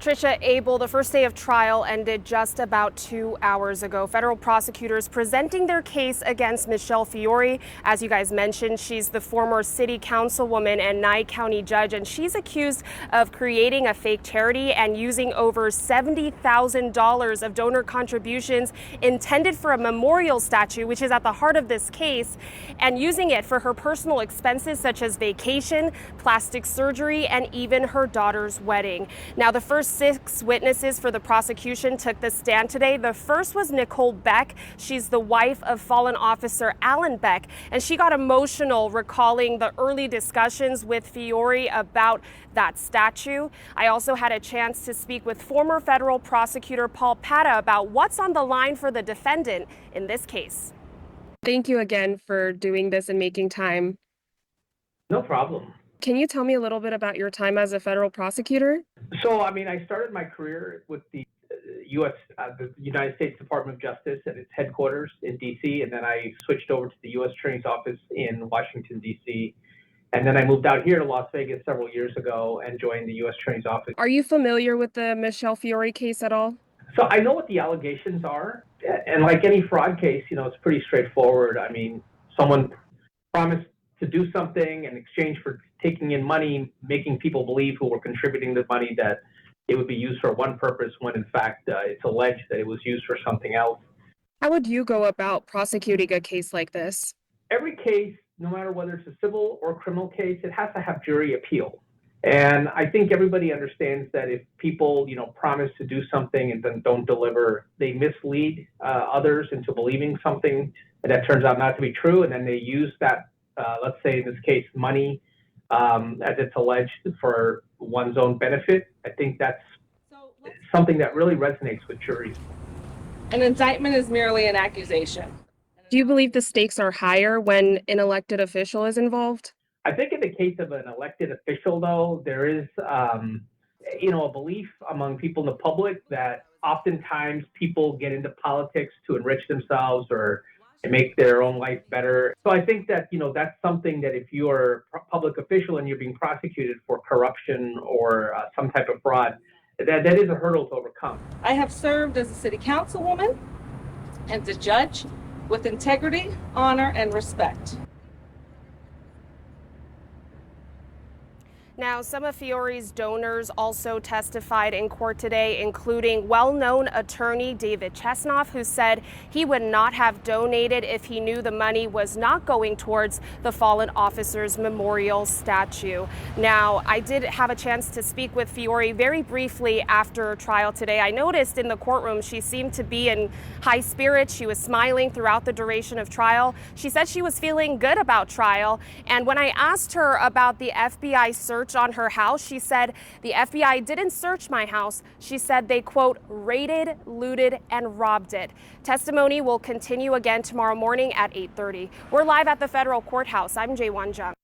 Trisha Abel, the first day of trial ended just about 2 hours ago. Federal prosecutors presenting their case against Michele Fiore. As you guys mentioned, she's the former city councilwoman and Nye County judge, and she's accused of creating a fake charity and using over $70,000 of donor contributions intended for a memorial statue, which is at the heart of this case, and using it for her personal expenses such as vacation, plastic surgery, and even her daughter's wedding. Now, the first 6 witnesses for the prosecution took the stand today. The first was Nicole Beck. She's the wife of fallen officer Alan Beck, and she got emotional recalling the early discussions with Fiore about that statue. I also had a chance to speak with former federal prosecutor Paul Pata about what's on the line for the defendant in this case. Thank you again for doing this and making time. No problem. Can you tell me a little bit about your time as a federal prosecutor? So, I started my career with the the United States Department of Justice at its headquarters in D.C., and then I switched over to the U.S. Attorney's Office in Washington, D.C., and then I moved out here to Las Vegas several years ago and joined the U.S. Attorney's Office. Are you familiar with the Michele Fiore case at all? So I know what the allegations are, and like any fraud case, it's pretty straightforward. Someone promised to do something in exchange for taking in money, making people believe who were contributing the money that it would be used for one purpose when in fact it's alleged that it was used for something else. How would you go about prosecuting a case like this? Every case, no matter whether it's a civil or criminal case, it has to have jury appeal. And I think everybody understands that if people, promise to do something and then don't deliver, they mislead others into believing something that turns out not to be true, and then they use that, let's say in this case, money as it's alleged for one's own benefit. I think that's something that really resonates with juries. An indictment is merely an accusation. Do you believe the stakes are higher when an elected official is involved? I think in the case of an elected official, though, there is, a belief among people in the public that oftentimes people get into politics to enrich themselves or make their own life better. So I think that, that's something that if you're a public official and you're being prosecuted for corruption or some type of fraud, that is a hurdle to overcome. I have served as a city councilwoman and a judge with integrity, honor, and respect. Now, some of Fiore's donors also testified in court today, including well-known attorney David Chesnoff, who said he would not have donated if he knew the money was not going towards the fallen officer's memorial statue. Now, I did have a chance to speak with Fiore very briefly after trial today. I noticed in the courtroom she seemed to be in high spirits. She was smiling throughout the duration of trial. She said she was feeling good about trial. And when I asked her about the FBI search on her house, she said the FBI didn't search my house. She said they, quote, raided, looted, and robbed it. Testimony will continue again tomorrow morning at 8:30. We're live at the federal courthouse. I'm Jay Wanja.